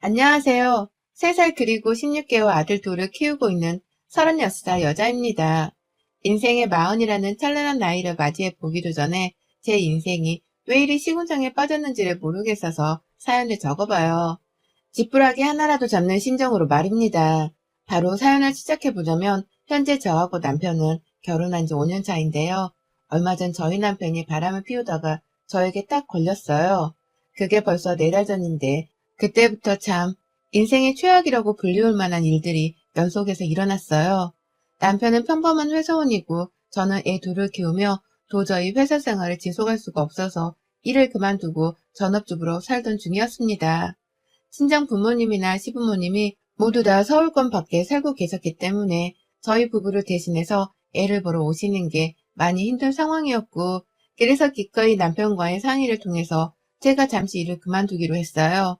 안녕하세요. 3살 그리고 16개월 아들 둘을 키우고 있는 36살 여자입니다. 인생의 마흔이라는 찬란한 나이를 맞이해 보기도 전에 제 인생이 왜 이리 시궁창에 빠졌는지를 모르겠어서 사연을 적어봐요. 지푸라기 하나라도 잡는 심정으로 말입니다. 바로 사연을 시작해보자면 현재 저하고 남편은 결혼한 지 5년 차인데요. 얼마 전 저희 남편이 바람을 피우다가 저에게 딱 걸렸어요. 그게 벌써 4달 전인데 그때부터 참 인생의 최악이라고 불리울 만한 일들이 연속해서 일어났어요. 남편은 평범한 회사원이고 저는 애 둘을 키우며 도저히 회사 생활을 지속할 수가 없어서 일을 그만두고 전업주부로 살던 중이었습니다. 친정 부모님이나 시부모님이 모두 다 서울권 밖에 살고 계셨기 때문에 저희 부부를 대신해서 애를 보러 오시는 게 많이 힘든 상황이었고, 그래서 기꺼이 남편과의 상의를 통해서 제가 잠시 일을 그만두기로 했어요.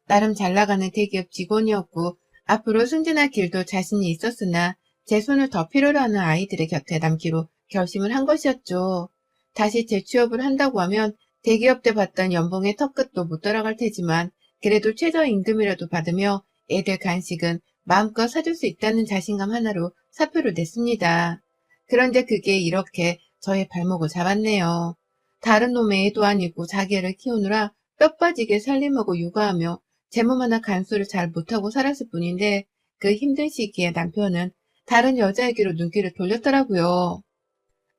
나름 잘 나가는 대기업 직원이었고 앞으로 승진할 길도 자신이 있었으나 제 손을 더 필요로 하는 아이들의 곁에 남기로 결심을 한 것이었죠. 다시 재취업을 한다고 하면 대기업 때 받던 연봉의 턱끝도 못 따라갈 테지만 그래도 최저임금이라도 받으며 애들 간식은 마음껏 사줄 수 있다는 자신감 하나로 사표를 냈습니다. 그런데 그게 이렇게 저의 발목을 잡았네요. 다른 놈의 애도 아니고 자기 애를 키우느라 뼈 빠지게 살림하고 육아하며 제 몸 하나 간수를 잘 못하고 살았을 뿐인데 그 힘든 시기에 남편은 다른 여자에게로 눈길을 돌렸더라고요.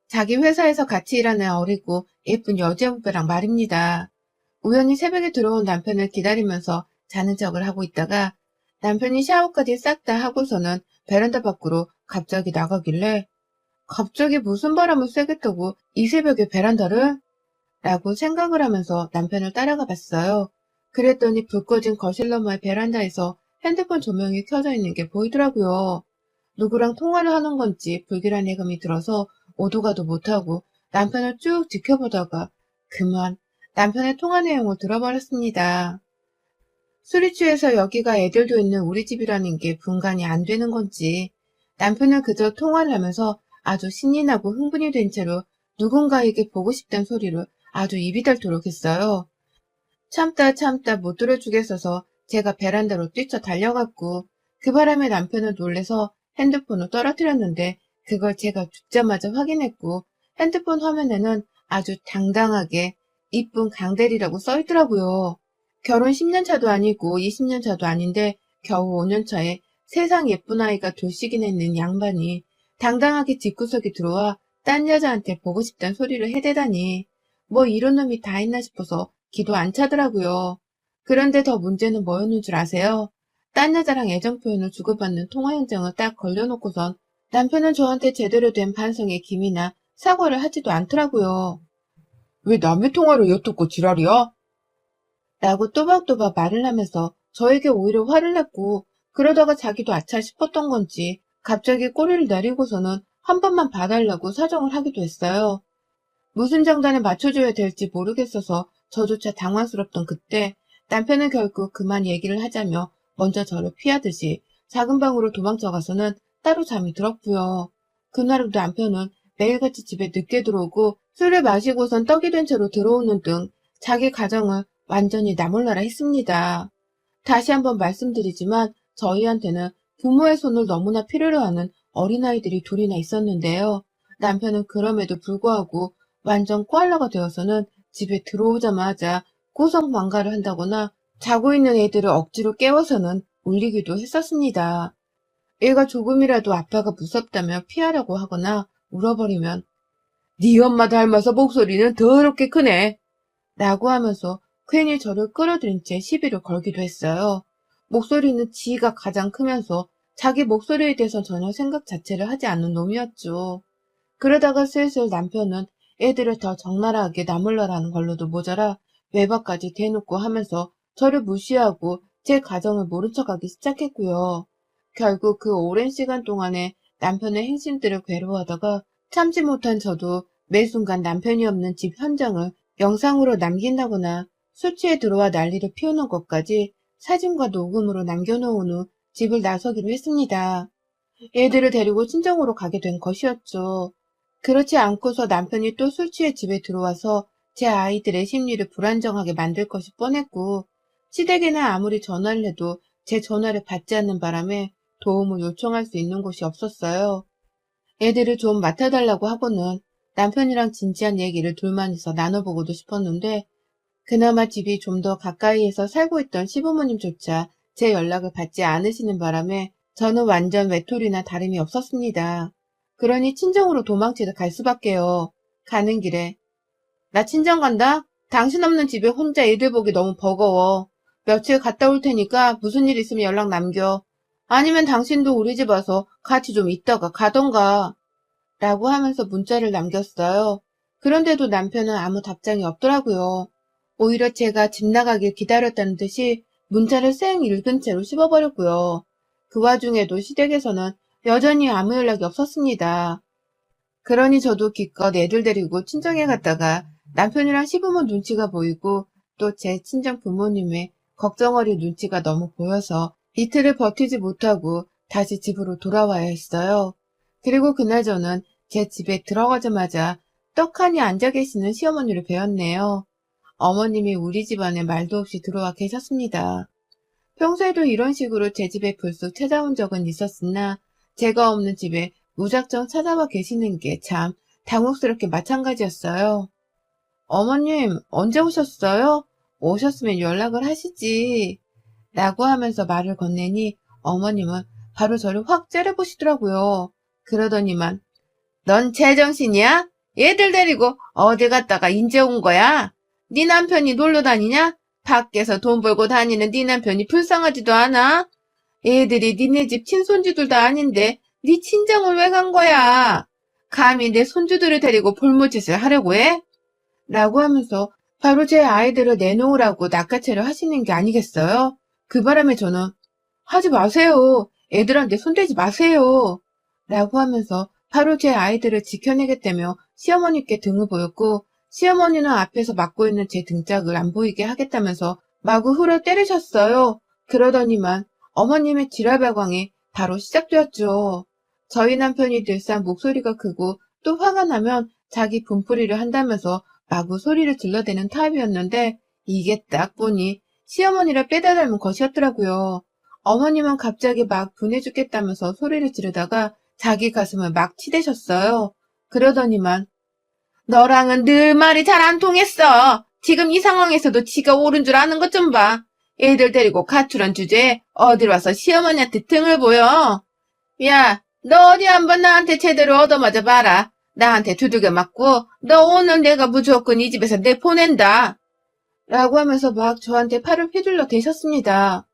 자기 회사에서 같이 일하는 어리고 예쁜 여자 후배랑 말입니다. 우연히 새벽에 들어온 남편을 기다리면서 자는 척을 하고 있다가 남편이 샤워까지 싹 다 하고서는 베란다 밖으로 갑자기 나가길래 갑자기 무슨 바람을 쐬겠다고 이 새벽에 베란다를? 라고 생각을 하면서 남편을 따라가 봤어요. 그랬더니 불 꺼진 거실 너머의 베란다에서 핸드폰 조명이 켜져 있는 게 보이더라고요. 누구랑 통화를 하는 건지 불길한 예감이 들어서 오도 가도 못하고 남편을 쭉 지켜보다가 그만 남편의 통화 내용을 들어버렸습니다. 술이 취해서 여기가 애들도 있는 우리 집이라는 게 분간이 안 되는 건지 남편은 그저 통화를 하면서 아주 신이 나고 흥분이 된 채로 누군가에게 보고 싶다는 소리를 아주 입이 닳도록 했어요. 참다 못 들어주겠어서 제가 베란다로 뛰쳐 달려갔고 그 바람에 남편은 놀래서 핸드폰을 떨어뜨렸는데 그걸 제가 죽자마자 확인했고 핸드폰 화면에는 아주 당당하게 이쁜 강대리라고 써있더라고요. 결혼 10년 차도 아니고 20년 차도 아닌데 겨우 5년 차에 세상 예쁜 아이가 둘씩이나 있는 양반이 당당하게 집구석에 들어와 딴 여자한테 보고 싶다는 소리를 해대다니 뭐 이런 놈이 다 있나 싶어서 기도 안 차더라고요. 그런데 더 문제는 뭐였는 줄 아세요? 딴 여자랑 애정 표현을 주고받는 통화 현장을 딱 걸려놓고선 남편은 저한테 제대로 된 반성의 기미나 사과를 하지도 않더라고요. 왜 남의 통화를 엿듣고 지랄이야? 라고 또박또박 말을 하면서 저에게 오히려 화를 냈고 그러다가 자기도 아차 싶었던 건지 갑자기 꼬리를 내리고서는 한 번만 봐달라고 사정을 하기도 했어요. 무슨 장단에 맞춰줘야 될지 모르겠어서 저조차 당황스럽던 그때 남편은 결국 그만 얘기를 하자며 먼저 저를 피하듯이 작은 방으로 도망쳐가서는 따로 잠이 들었고요. 그날도 남편은 매일같이 집에 늦게 들어오고 술을 마시고선 떡이 된 채로 들어오는 등 자기 가정을 완전히 나몰라라 했습니다. 다시 한번 말씀드리지만 저희한테는 부모의 손을 너무나 필요로 하는 어린아이들이 둘이나 있었는데요. 남편은 그럼에도 불구하고 완전 꽐라가 되어서는 집에 들어오자마자 고성방가를 한다거나 자고 있는 애들을 억지로 깨워서는 울리기도 했었습니다. 애가 조금이라도 아빠가 무섭다며 피하려고 하거나 울어버리면 네 엄마 닮아서 목소리는 더럽게 크네 라고 하면서 괜히 저를 끌어들인 채 시비를 걸기도 했어요. 목소리는 지가 가장 크면서 자기 목소리에 대해서 전혀 생각 자체를 하지 않는 놈이었죠. 그러다가 슬슬 남편은 애들을 더 적나라하게 나몰라라는 걸로도 모자라 외박까지 대놓고 하면서 저를 무시하고 제 가정을 모른 척하기 시작했고요. 결국 그 오랜 시간 동안에 남편의 행실들을 괴로워하다가 참지 못한 저도 매 순간 남편이 없는 집 현장을 영상으로 남긴다거나 술 취해 들어와 난리를 피우는 것까지 사진과 녹음으로 남겨놓은 후 집을 나서기로 했습니다. 애들을 데리고 친정으로 가게 된 것이었죠. 그렇지 않고서 남편이 또 술 취해 집에 들어와서 제 아이들의 심리를 불안정하게 만들 것이 뻔했고 시댁에는 아무리 전화를 해도 제 전화를 받지 않는 바람에 도움을 요청할 수 있는 곳이 없었어요. 애들을 좀 맡아달라고 하고는 남편이랑 진지한 얘기를 둘만이서 나눠보고도 싶었는데 그나마 집이 좀 더 가까이에서 살고 있던 시부모님조차 제 연락을 받지 않으시는 바람에 저는 완전 외톨이나 다름이 없었습니다. 그러니 친정으로 도망치듯 갈 수밖에요. 가는 길에 나 친정 간다? 당신 없는 집에 혼자 애들 보기 너무 버거워. 며칠 갔다 올 테니까 무슨 일 있으면 연락 남겨. 아니면 당신도 우리 집 와서 같이 좀 있다가 가던가. 라고 하면서 문자를 남겼어요. 그런데도 남편은 아무 답장이 없더라고요. 오히려 제가 집 나가길 기다렸다는 듯이 문자를 쌩 읽은 채로 씹어버렸고요. 그 와중에도 시댁에서는 여전히 아무 연락이 없었습니다. 그러니 저도 기껏 애들 데리고 친정에 갔다가 남편이랑 시부모 눈치가 보이고 또 제 친정 부모님의 걱정어린 눈치가 너무 보여서 이틀을 버티지 못하고 다시 집으로 돌아와야 했어요. 그리고 그날 저는 제 집에 들어가자마자 떡하니 앉아 계시는 시어머니를 뵈었네요. 어머님이 우리 집안에 말도 없이 들어와 계셨습니다. 평소에도 이런 식으로 제 집에 불쑥 찾아온 적은 있었으나 제가 없는 집에 무작정 찾아와 계시는 게 참 당혹스럽게 마찬가지였어요. 어머님, 언제 오셨어요? 오셨으면 연락을 하시지. 라고 하면서 말을 건네니 어머님은 바로 저를 확 째려보시더라고요. 그러더니만 넌 제정신이야? 얘들 데리고 어디 갔다가 인제 온 거야? 네 남편이 놀러 다니냐? 밖에서 돈 벌고 다니는 네 남편이 불쌍하지도 않아? 애들이 니네 집 친손주들도 아닌데 네 친정을 왜 간 거야? 감히 내 손주들을 데리고 볼모짓을 하려고 해? 라고 하면서 바로 제 아이들을 내놓으라고 낚아채려 하시는 게 아니겠어요? 그 바람에 저는 하지 마세요. 애들한테 손대지 마세요. 라고 하면서 바로 제 아이들을 지켜내겠다며 시어머니께 등을 보였고 시어머니는 앞에서 막고 있는 제 등짝을 안 보이게 하겠다면서 마구 훌어 때리셨어요. 그러더니만 어머님의 지랄발광이 바로 시작되었죠. 저희 남편이 늘상 목소리가 크고 또 화가 나면 자기 분풀이를 한다면서 마구 소리를 질러대는 타입이었는데 이게 딱 보니 시어머니를 빼다 닮은 것이었더라고요. 어머님은 갑자기 막 분해 죽겠다면서 소리를 지르다가 자기 가슴을 막 치대셨어요. 그러더니만 너랑은 늘 말이 잘 안 통했어. 지금 이 상황에서도 지가 옳은 줄 아는 것 좀 봐. 애들 데리고 가출한 주제에 어딜 와서 시어머니한테 등을 보여. 야, 너 어디 한번 나한테 제대로 얻어맞아 봐라. 나한테 두들겨 맞고 너 오늘 내가 무조건 이 집에서 내보낸다. 라고 하면서 막 저한테 팔을 휘둘러 대셨습니다.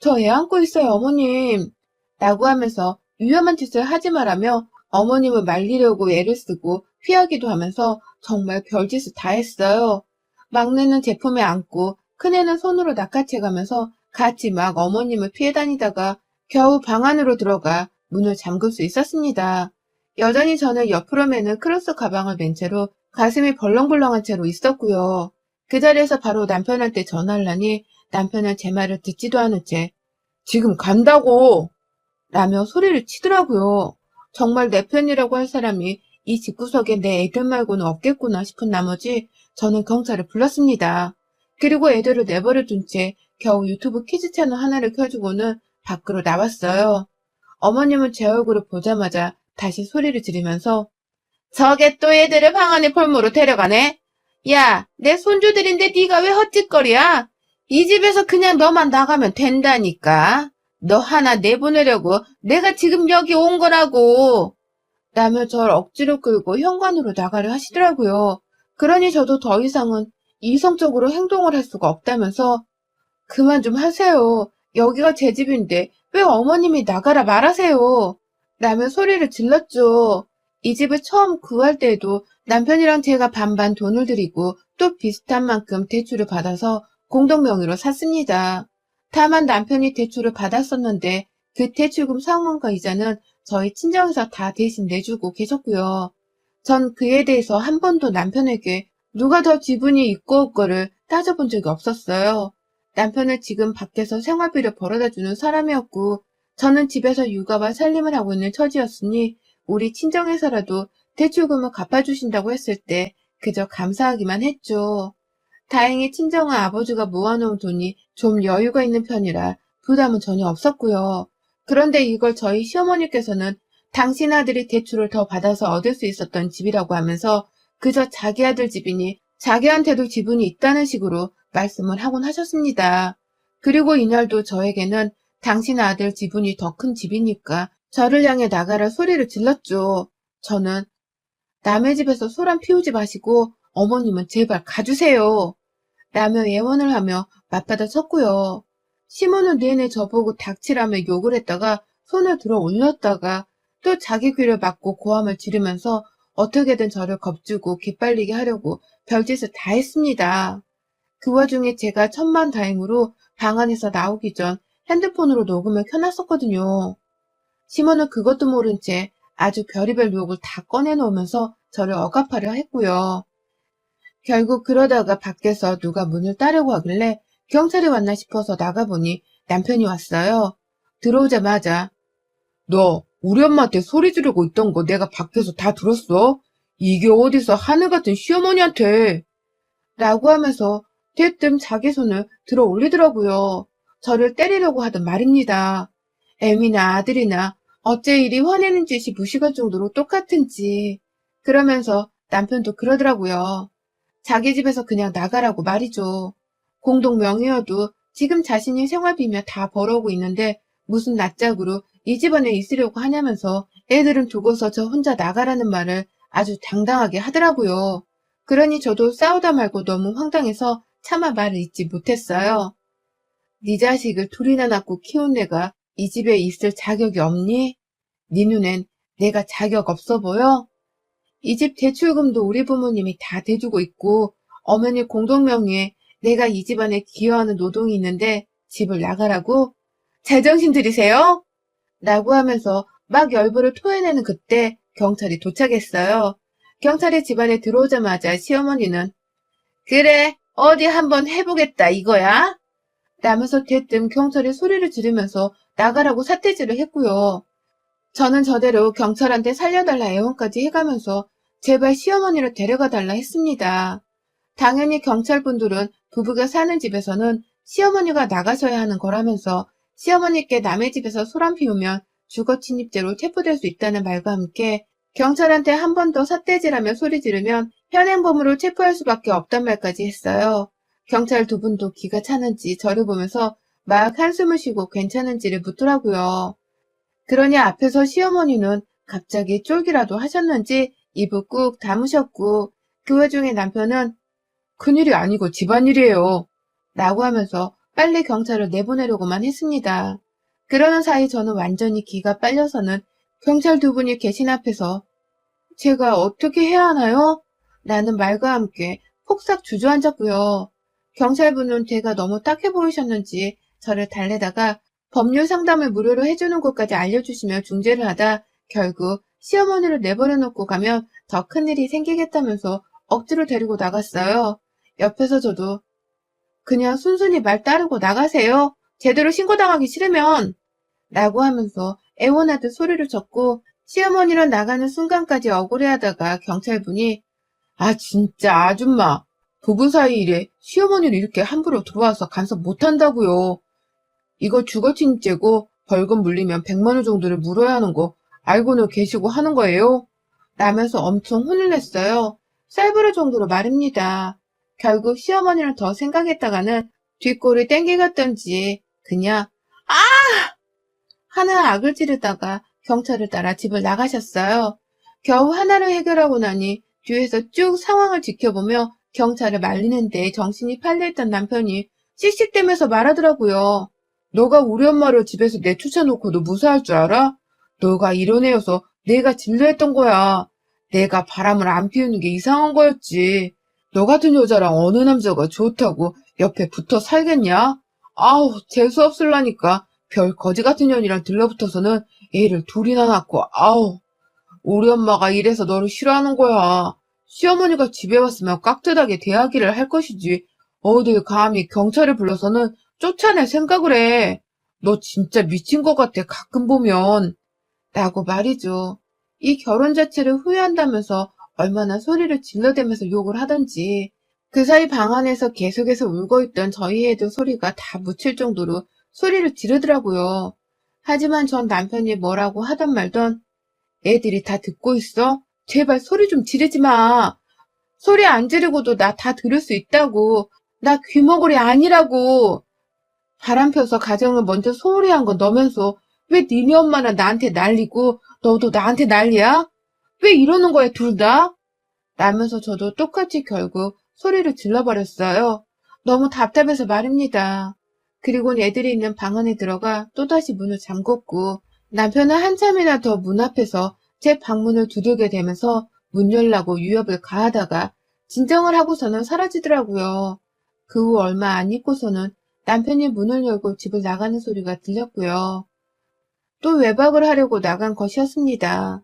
저 애 안고 있어요, 어머님. 라고 하면서 위험한 짓을 하지 말라며 어머님을 말리려고 애를 쓰고 피하기도 하면서 정말 별짓을 다 했어요. 막내는 제품에 안고 큰애는 손으로 낚아채가면서 같이 막 어머님을 피해 다니다가 겨우 방 안으로 들어가 문을 잠글 수 있었습니다. 여전히 저는 옆으로 매는 크로스 가방을 맨 채로 가슴이 벌렁벌렁한 채로 있었고요. 그 자리에서 바로 남편한테 전화를 하니 남편은 제 말을 듣지도 않은 채 지금 간다고! 라며 소리를 치더라고요. 정말 내 편이라고 할 사람이 이 집구석에 내 애들 말고는 없겠구나 싶은 나머지 저는 경찰을 불렀습니다. 그리고 애들을 내버려 둔 채 겨우 유튜브 키즈 채널 하나를 켜주고는 밖으로 나왔어요. 어머님은 제 얼굴을 보자마자 다시 소리를 지르면서 저게 또 애들을 방 안에 폴모로 데려가네? 야, 내 손주들인데 네가 왜 헛짓거리야? 이 집에서 그냥 너만 나가면 된다니까. 너 하나 내보내려고 내가 지금 여기 온 거라고. 라며 저를 억지로 끌고 현관으로 나가려 하시더라고요. 그러니 저도 더 이상은 이성적으로 행동을 할 수가 없다면서 그만 좀 하세요. 여기가 제 집인데 왜 어머님이 나가라 말하세요. 라며 소리를 질렀죠. 이 집을 처음 구할 때에도 남편이랑 제가 반반 돈을 들이고 또 비슷한 만큼 대출을 받아서 공동명의로 샀습니다. 다만 남편이 대출을 받았었는데 그 대출금 상환과 이자는 저희 친정에서 다 대신 내주고 계셨고요. 전 그에 대해서 한 번도 남편에게 누가 더 지분이 있고 없고를 따져본 적이 없었어요. 남편은 지금 밖에서 생활비를 벌어다주는 사람이었고 저는 집에서 육아와 살림을 하고 있는 처지였으니 우리 친정에서라도 대출금을 갚아주신다고 했을 때 그저 감사하기만 했죠. 다행히 친정은 아버지가 모아놓은 돈이 좀 여유가 있는 편이라 부담은 전혀 없었고요. 그런데 이걸 저희 시어머니께서는 당신 아들이 대출을 더 받아서 얻을 수 있었던 집이라고 하면서 그저 자기 아들 집이니 자기한테도 지분이 있다는 식으로 말씀을 하곤 하셨습니다. 그리고 이날도 저에게는 당신 아들 지분이 더 큰 집이니까 저를 향해 나가라 소리를 질렀죠. 저는 남의 집에서 소란 피우지 마시고 어머님은 제발 가주세요. 라며 예원을 하며 맞받아 쳤고요. 시모는 내내 저보고 닥치라며 욕을 했다가 손을 들어 올렸다가 또 자기 귀를 막고 고함을 지르면서 어떻게든 저를 겁주고 기빨리게 하려고 별짓을 다 했습니다. 그 와중에 제가 천만다행으로 방 안에서 나오기 전 핸드폰으로 녹음을 켜놨었거든요. 시모는 그것도 모른 채 아주 별의별 욕을 다 꺼내놓으면서 저를 억압하려 했고요. 결국 그러다가 밖에서 누가 문을 따려고 하길래 경찰이 왔나 싶어서 나가보니 남편이 왔어요. 들어오자마자 너 우리 엄마한테 소리 지르고 있던 거 내가 밖에서 다 들었어? 이게 어디서 하늘 같은 시어머니한테 라고 하면서 대뜸 자기 손을 들어 올리더라고요. 저를 때리려고 하던 말입니다. 애미나 아들이나 어째 이리 화내는 짓이 무식할 정도로 똑같은지. 그러면서 남편도 그러더라고요. 자기 집에서 그냥 나가라고 말이죠. 공동 명의여도 지금 자신이 생활비며 다 벌어오고 있는데 무슨 낯짝으로 이 집안에 있으려고 하냐면서 애들은 두고서 저 혼자 나가라는 말을 아주 당당하게 하더라고요. 그러니 저도 싸우다 말고 너무 황당해서 차마 말을 잇지 못했어요. 네 자식을 둘이나 낳고 키운 내가 이 집에 있을 자격이 없니? 네 눈엔 내가 자격 없어 보여? 이 집 대출금도 우리 부모님이 다 대주고 있고 어머니 공동명의에 내가 이 집안에 기여하는 노동이 있는데 집을 나가라고? 제정신 들이세요? 라고 하면서 막 열불을 토해내는 그때 경찰이 도착했어요. 경찰이 집안에 들어오자마자 시어머니는 그래 어디 한번 해보겠다 이거야? 라면서 대뜸 경찰이 소리를 지르면서 나가라고 사태질을 했고요. 저는 저대로 경찰한테 살려달라 애원까지 해가면서 제발 시어머니를 데려가달라 했습니다. 당연히 경찰분들은 부부가 사는 집에서는 시어머니가 나가셔야 하는 거라면서 시어머니께 남의 집에서 소란 피우면 주거침입죄로 체포될 수 있다는 말과 함께 경찰한테 한 번 더 삿대질하며 소리 지르면 현행범으로 체포할 수밖에 없단 말까지 했어요. 경찰 두 분도 기가 차는지 저를 보면서 막 한숨을 쉬고 괜찮은지를 묻더라고요. 그러니 앞에서 시어머니는 갑자기 쫄기라도 하셨는지 입을 꾹 다무셨고 그 와중에 남편은 큰일이 아니고 집안일이에요. 라고 하면서 빨리 경찰을 내보내려고만 했습니다. 그러는 사이 저는 완전히 기가 빨려서는 경찰 두 분이 계신 앞에서 제가 어떻게 해야 하나요? 라는 말과 함께 폭삭 주저앉았고요. 경찰분은 제가 너무 딱해 보이셨는지 저를 달래다가 법률 상담을 무료로 해주는 곳까지 알려주시며 중재를 하다 결국 시어머니를 내버려 놓고 가면 더 큰일이 생기겠다면서 억지로 데리고 나갔어요. 옆에서 저도 그냥 순순히 말 따르고 나가세요. 제대로 신고당하기 싫으면 라고 하면서 애원하듯 소리를 쳤고 시어머니랑 나가는 순간까지 억울해하다가 경찰분이 아 진짜 아줌마 부부 사이 일에 시어머니를 이렇게 함부로 들어와서 간섭 못한다고요. 이거 주거침입죄고 벌금 물리면 100만 원 정도를 물어야 하는 거 알고는 계시고 하는 거예요? 라면서 엄청 혼을 냈어요. 쌀부를 정도로 말입니다. 결국 시어머니를 더 생각했다가는 뒷골을 땡기갔던지 그냥 아! 하는 악을 지르다가 경찰을 따라 집을 나가셨어요. 겨우 하나를 해결하고 나니 뒤에서 쭉 상황을 지켜보며 경찰을 말리는데 정신이 팔려있던 남편이 씩씩대면서 말하더라고요. 너가 우리 엄마를 집에서 내쫓아놓고도 무사할 줄 알아? 너가 이런 애여서 내가 진료했던 거야. 내가 바람을 안 피우는 게 이상한 거였지. 너 같은 여자랑 어느 남자가 좋다고 옆에 붙어 살겠냐? 아우 재수없을라니까 별 거지 같은 년이랑 들러붙어서는 애를 둘이나 낳고 아우 우리 엄마가 이래서 너를 싫어하는 거야. 시어머니가 집에 왔으면 깍듯하게 대하기를 할 것이지 어딜 감히 경찰을 불러서는 쫓아낼 생각을 해. 너 진짜 미친 것 같아 가끔 보면. 라고 말이죠. 이 결혼 자체를 후회한다면서 얼마나 소리를 질러대면서 욕을 하던지 그 사이 방 안에서 계속해서 울고 있던 저희 애들 소리가 다 묻힐 정도로 소리를 지르더라고요. 하지만 전 남편이 뭐라고 하던 말던 애들이 다 듣고 있어? 제발 소리 좀 지르지 마. 소리 안 지르고도 나 다 들을 수 있다고. 나 귀머거리 아니라고. 바람 펴서 가정을 먼저 소홀히 한 건 너면서 왜 니네 엄마는 나한테 난리고 너도 나한테 난리야? 왜 이러는 거야 둘 다? 라면서 저도 똑같이 결국 소리를 질러버렸어요. 너무 답답해서 말입니다. 그리고는 애들이 있는 방 안에 들어가 또다시 문을 잠궜고 남편은 한참이나 더 문 앞에서 제 방문을 두들게 되면서 문 열라고 유협을 가하다가 진정을 하고서는 사라지더라고요. 그 후 얼마 안 있고서는 남편이 문을 열고 집을 나가는 소리가 들렸고요. 또 외박을 하려고 나간 것이었습니다.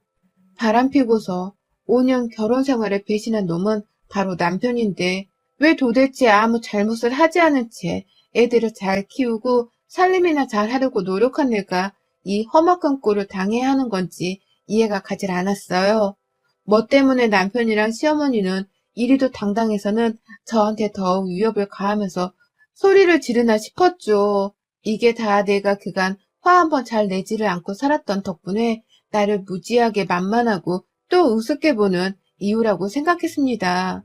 바람피고서 5년 결혼 생활을 배신한 놈은 바로 남편인데 왜 도대체 아무 잘못을 하지 않은 채 애들을 잘 키우고 살림이나 잘 하려고 노력한 내가 이 험악한 꼴을 당해야 하는 건지 이해가 가질 않았어요. 뭐 때문에 남편이랑 시어머니는 이리도 당당해서는 저한테 더욱 위협을 가하면서 소리를 지르나 싶었죠. 이게 다 내가 그간 화 한번 잘 내지를 않고 살았던 덕분에 나를 무지하게 만만하고 또 우습게 보는 이유라고 생각했습니다.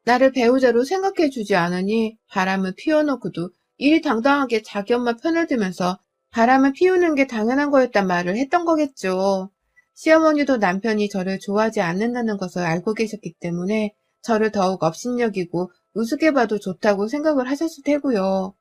나를 배우자로 생각해주지 않으니 바람을 피워놓고도 이리 당당하게 자기 엄마 편을 들면서 바람을 피우는 게 당연한 거였단 말을 했던 거겠죠. 시어머니도 남편이 저를 좋아하지 않는다는 것을 알고 계셨기 때문에 저를 더욱 업신여기고 우습게 봐도 좋다고 생각을 하셨을 테고요.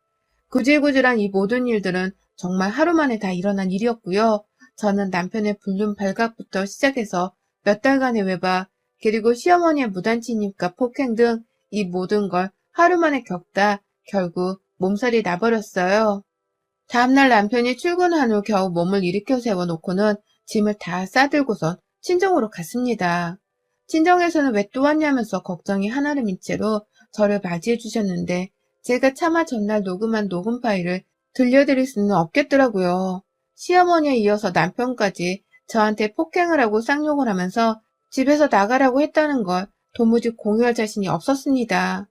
구질구질한 이 모든 일들은 정말 하루 만에 다 일어난 일이었고요. 저는 남편의 불륜 발각부터 시작해서 몇 달간의 외박, 그리고 시어머니의 무단침입과 폭행 등 이 모든 걸 하루 만에 겪다 결국 몸살이 나버렸어요. 다음날 남편이 출근한 후 겨우 몸을 일으켜 세워놓고는 짐을 다 싸들고선 친정으로 갔습니다. 친정에서는 왜 또 왔냐면서 걱정이 하나름인 채로 저를 맞이해 주셨는데 제가 차마 전날 녹음한 녹음 파일을 들려드릴 수는 없겠더라고요. 시어머니에 이어서 남편까지 저한테 폭행을 하고 쌍욕을 하면서 집에서 나가라고 했다는 걸 도무지 공유할 자신이 없었습니다.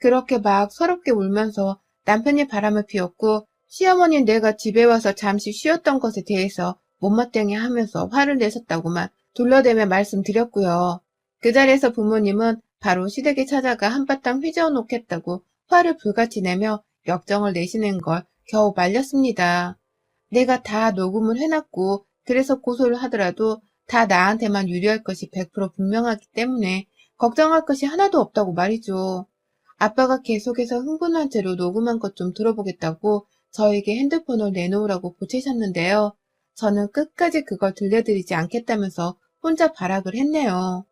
그렇게 막 서럽게 울면서 남편이 바람을 피웠고 시어머니는 내가 집에 와서 잠시 쉬었던 것에 대해서 못마땅해 하면서 화를 내셨다고만 둘러대며 말씀드렸고요. 그 자리에서 부모님은 바로 시댁에 찾아가 한바탕 휘저어 놓겠다고 화를 불같이 내며 역정을 내시는 걸 겨우 말렸습니다. 내가 다 녹음을 해놨고 그래서 고소를 하더라도 다 나한테만 유리할 것이 100% 분명하기 때문에 걱정할 것이 하나도 없다고 말이죠. 아빠가 계속해서 흥분한 채로 녹음한 것 좀 들어보겠다고 저에게 핸드폰을 내놓으라고 보채셨는데요. 저는 끝까지 그걸 들려드리지 않겠다면서 혼자 발악을 했네요.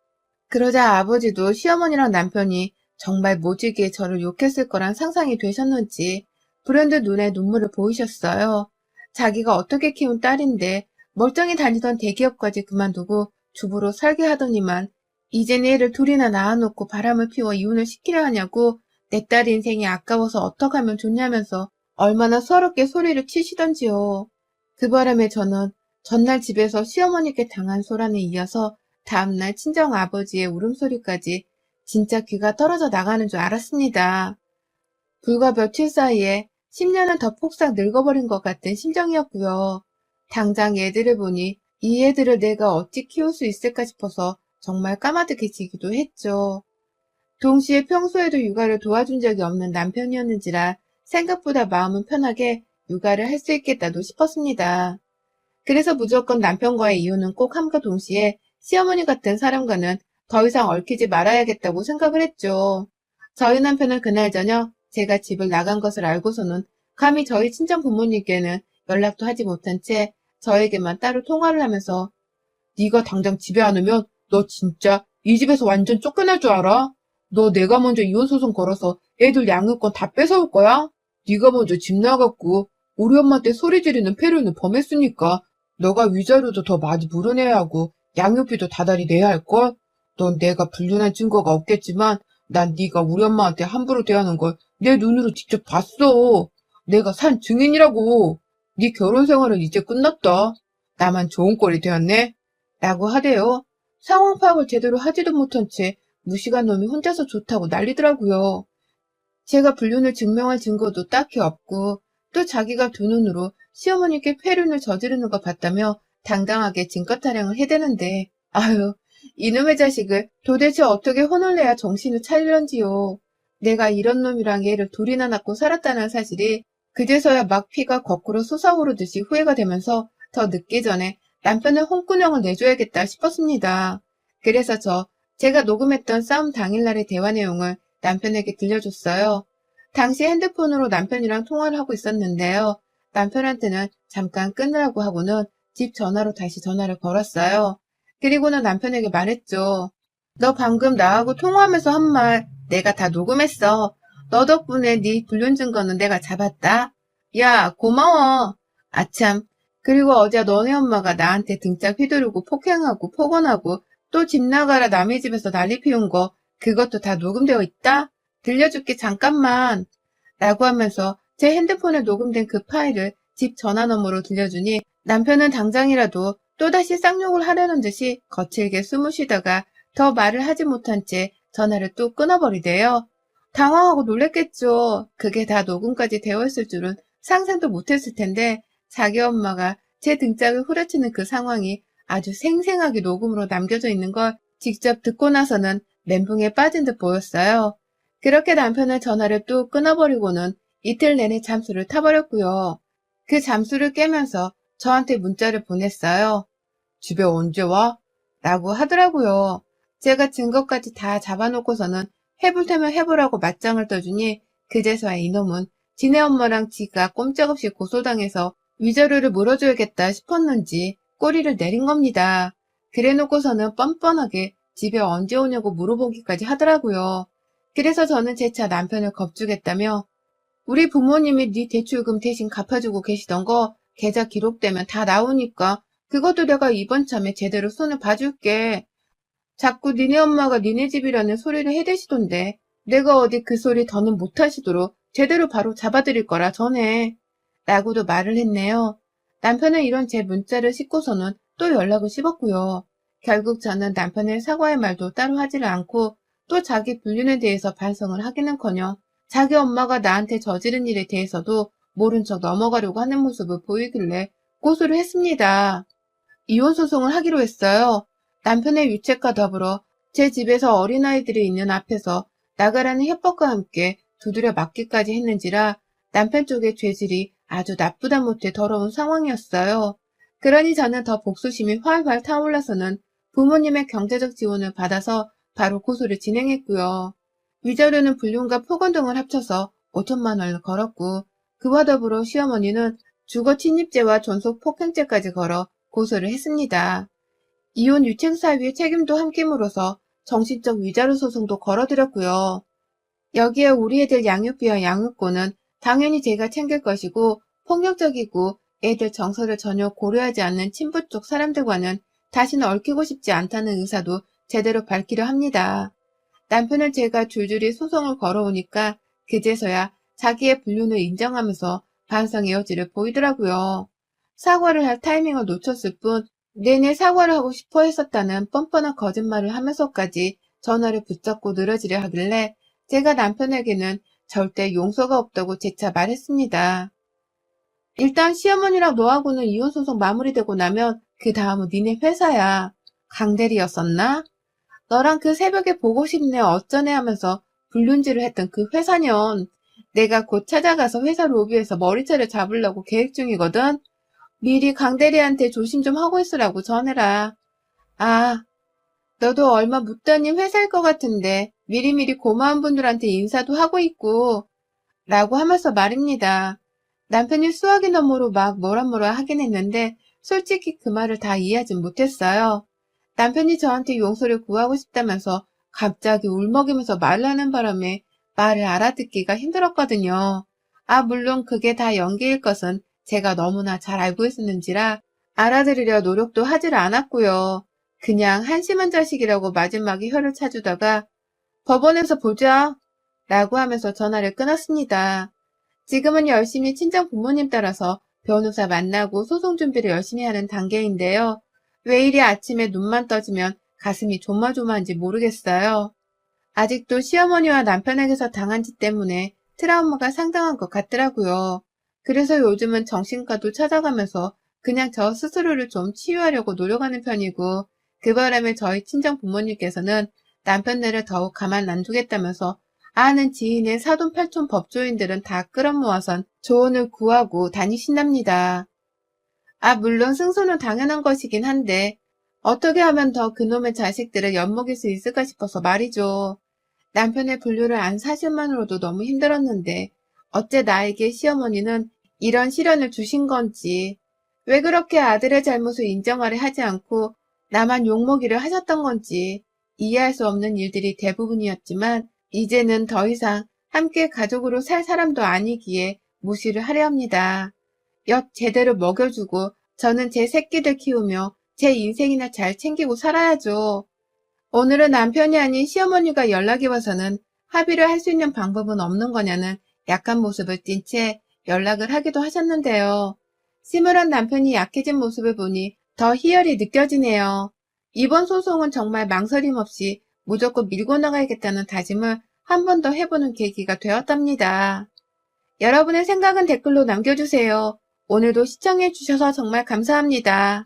그러자 아버지도 시어머니랑 남편이 정말 모지게 저를 욕했을 거란 상상이 되셨는지 불현듯 눈에 눈물을 보이셨어요. 자기가 어떻게 키운 딸인데 멀쩡히 다니던 대기업까지 그만두고 주부로 살게 하더니만 이젠 애를 둘이나 낳아놓고 바람을 피워 이혼을 시키려 하냐고 내 딸 인생이 아까워서 어떡하면 좋냐면서 얼마나 서럽게 소리를 치시던지요. 그 바람에 저는 전날 집에서 시어머니께 당한 소란에 이어서 다음날 친정아버지의 울음소리까지 진짜 귀가 떨어져 나가는 줄 알았습니다. 불과 며칠 사이에 10년은 더 폭삭 늙어버린 것 같은 심정이었고요. 당장 애들을 보니 이 애들을 내가 어찌 키울 수 있을까 싶어서 정말 까마득해지기도 했죠. 동시에 평소에도 육아를 도와준 적이 없는 남편이었는지라 생각보다 마음은 편하게 육아를 할 수 있겠다도 싶었습니다. 그래서 무조건 남편과의 이혼은 꼭 함과 동시에 시어머니 같은 사람과는 더 이상 얽히지 말아야겠다고 생각을 했죠. 저희 남편은 그날 저녁 제가 집을 나간 것을 알고서는 감히 저희 친정 부모님께는 연락도 하지 못한 채 저에게만 따로 통화를 하면서 네가 당장 집에 안 오면 너 진짜 이 집에서 완전 쫓겨날 줄 알아? 너 내가 먼저 이혼소송 걸어서 애들 양육권 다 뺏어올 거야? 네가 먼저 집 나갔고 우리 엄마한테 소리 지르는 폐륜을 범했으니까 너가 위자료도 더 많이 물어내야 하고 양육비도 다달이 내야 할걸? 넌 내가 불륜한 증거가 없겠지만 난 네가 우리 엄마한테 함부로 대하는 걸 내 눈으로 직접 봤어. 내가 산 증인이라고. 네 결혼 생활은 이제 끝났다. 나만 좋은 꼴이 되었네. 라고 하대요. 상황 파악을 제대로 하지도 못한 채 무식한 놈이 혼자서 좋다고 난리더라고요. 제가 불륜을 증명할 증거도 딱히 없고 또 자기가 두 눈으로 시어머니께 폐륜을 저지르는 거 봤다며 당당하게 증거 타령을 해대는데 아유 이놈의 자식을 도대체 어떻게 혼을 내야 정신을 차릴런지요. 내가 이런 놈이랑 애를 둘이나 낳고 살았다는 사실이 그제서야 막 피가 거꾸로 솟아오르듯이 후회가 되면서 더 늦기 전에 남편의 혼꾸녕을 내줘야겠다 싶었습니다. 그래서 제가 녹음했던 싸움 당일날의 대화 내용을 남편에게 들려줬어요. 당시 핸드폰으로 남편이랑 통화를 하고 있었는데요. 남편한테는 잠깐 끊으라고 하고는 집 전화로 다시 전화를 걸었어요. 그리고는 남편에게 말했죠. 너 방금 나하고 통화하면서 한 말 내가 다 녹음했어. 너 덕분에 네 불륜 증거는 내가 잡았다. 야, 고마워. 아참. 그리고 어제 너네 엄마가 나한테 등짝 휘두르고 폭행하고 폭언하고 또 집 나가라 남의 집에서 난리 피운 거 그것도 다 녹음되어 있다? 들려줄게 잠깐만. 라고 하면서 제 핸드폰에 녹음된 그 파일을 집 전화 너머로 들려주니 남편은 당장이라도 또다시 쌍욕을 하려는 듯이 거칠게 숨을 쉬다가 더 말을 하지 못한 채 전화를 또 끊어버리대요. 당황하고 놀랬겠죠. 그게 다 녹음까지 되어 있을 줄은 상상도 못했을 텐데 자기 엄마가 제 등짝을 후려치는 그 상황이 아주 생생하게 녹음으로 남겨져 있는 걸 직접 듣고 나서는 멘붕에 빠진 듯 보였어요. 그렇게 남편은 전화를 또 끊어버리고는 이틀 내내 잠수를 타버렸고요. 그 잠수를 깨면서 저한테 문자를 보냈어요. 집에 언제 와? 라고 하더라고요. 제가 증거까지 다 잡아놓고서는 해볼 테면 해보라고 맞짱을 떠주니 그제서야 이놈은 지네 엄마랑 지가 꼼짝없이 고소당해서 위자료를 물어줘야겠다 싶었는지 꼬리를 내린 겁니다. 그래놓고서는 뻔뻔하게 집에 언제 오냐고 물어보기까지 하더라고요. 그래서 저는 재차 남편을 겁주겠다며 우리 부모님이 네 대출금 대신 갚아주고 계시던 거 계좌 기록되면 다 나오니까 그것도 내가 이번 참에 제대로 손을 봐줄게. 자꾸 니네 엄마가 니네 집이라는 소리를 해대시던데 내가 어디 그 소리 더는 못하시도록 제대로 바로 잡아드릴 거라 전해. 라고도 말을 했네요. 남편은 이런 제 문자를 싣고서는 또 연락을 씹었고요. 결국 저는 남편의 사과의 말도 따로 하지를 않고 또 자기 불륜에 대해서 반성을 하기는커녕 자기 엄마가 나한테 저지른 일에 대해서도 모른 척 넘어가려고 하는 모습을 보이길래 고소를 했습니다. 이혼소송을 하기로 했어요. 남편의 유책과 더불어 제 집에서 어린아이들이 있는 앞에서 나가라는 협박과 함께 두드려 맞기까지 했는지라 남편 쪽의 죄질이 아주 나쁘다 못해 더러운 상황이었어요. 그러니 저는 더 복수심이 활활 타올라서는 부모님의 경제적 지원을 받아서 바로 고소를 진행했고요. 위자료는 불륜과 폭언 등을 합쳐서 5천만 원을 걸었고 그와 더불어 시어머니는 주거 침입죄와 존속 폭행죄까지 걸어 고소를 했습니다. 이혼 유책 사유의 책임도 함께물어서 정신적 위자료 소송도 걸어드렸고요. 여기에 우리 애들 양육비와 양육권은 당연히 제가 챙길 것이고 폭력적이고 애들 정서를 전혀 고려하지 않는 친부 쪽 사람들과는 다시는 얽히고 싶지 않다는 의사도 제대로 밝히려 합니다. 남편은 제가 줄줄이 소송을 걸어오니까 그제서야 자기의 불륜을 인정하면서 반성의 여지를 보이더라고요. 사과를 할 타이밍을 놓쳤을 뿐 내내 사과를 하고 싶어 했었다는 뻔뻔한 거짓말을 하면서까지 전화를 붙잡고 늘어지려 하길래 제가 남편에게는 절대 용서가 없다고 재차 말했습니다. 일단 시어머니랑 너하고는 이혼소송 마무리되고 나면 그 다음은 니네 회사야. 강대리였었나? 너랑 그 새벽에 보고 싶네 어쩌네 하면서 불륜질을 했던 그 회사년. 내가 곧 찾아가서 회사 로비에서 머리채를 잡으려고 계획 중이거든. 미리 강대리한테 조심 좀 하고 있으라고 전해라. 아, 너도 얼마 못 다닌 회사일 것 같은데 미리미리 고마운 분들한테 인사도 하고 있고 라고 하면서 말입니다. 남편이 수화기 너머로 막 뭐라 하긴 했는데 솔직히 그 말을 다 이해하진 못했어요. 남편이 저한테 용서를 구하고 싶다면서 갑자기 울먹이면서 말을 하는 바람에 말을 알아듣기가 힘들었거든요. 아, 물론 그게 다 연기일 것은 제가 너무나 잘 알고 있었는지라 알아들으려 노력도 하질 않았고요. 그냥 한심한 자식이라고 마지막에 혀를 차주다가 법원에서 보자 라고 하면서 전화를 끊었습니다. 지금은 열심히 친정 부모님 따라서 변호사 만나고 소송 준비를 열심히 하는 단계인데요. 왜 이리 아침에 눈만 떠지면 가슴이 조마조마한지 모르겠어요. 아직도 시어머니와 남편에게서 당한 짓 때문에 트라우마가 상당한 것 같더라고요. 그래서 요즘은 정신과도 찾아가면서 그냥 저 스스로를 좀 치유하려고 노력하는 편이고, 그 바람에 저희 친정 부모님께서는 남편네를 더욱 가만 안 두겠다면서 아는 지인의 사돈팔촌 법조인들은 다 끌어모아선 조언을 구하고 다니신답니다. 물론 승소는 당연한 것이긴 한데 어떻게 하면 더 그놈의 자식들을 엿먹일 수 있을까 싶어서 말이죠. 남편의 분류를 안 사실만으로도 너무 힘들었는데 어째 나에게 시어머니는 이런 시련을 주신 건지, 왜 그렇게 아들의 잘못을 인정하려 하지 않고 나만 욕먹이를 하셨던 건지 이해할 수 없는 일들이 대부분이었지만, 이제는 더 이상 함께 가족으로 살 사람도 아니기에 무시를 하려 합니다. 엿 제대로 먹여주고 저는 제 새끼들 키우며 제 인생이나 잘 챙기고 살아야죠. 오늘은 남편이 아닌 시어머니가 연락이 와서는 합의를 할 수 있는 방법은 없는 거냐는 약한 모습을 띈 채 연락을 하기도 하셨는데요. 심을한 남편이 약해진 모습을 보니 더 희열이 느껴지네요. 이번 소송은 정말 망설임 없이 무조건 밀고 나가야겠다는 다짐을 한 번 더 해보는 계기가 되었답니다. 여러분의 생각은 댓글로 남겨주세요. 오늘도 시청해주셔서 정말 감사합니다.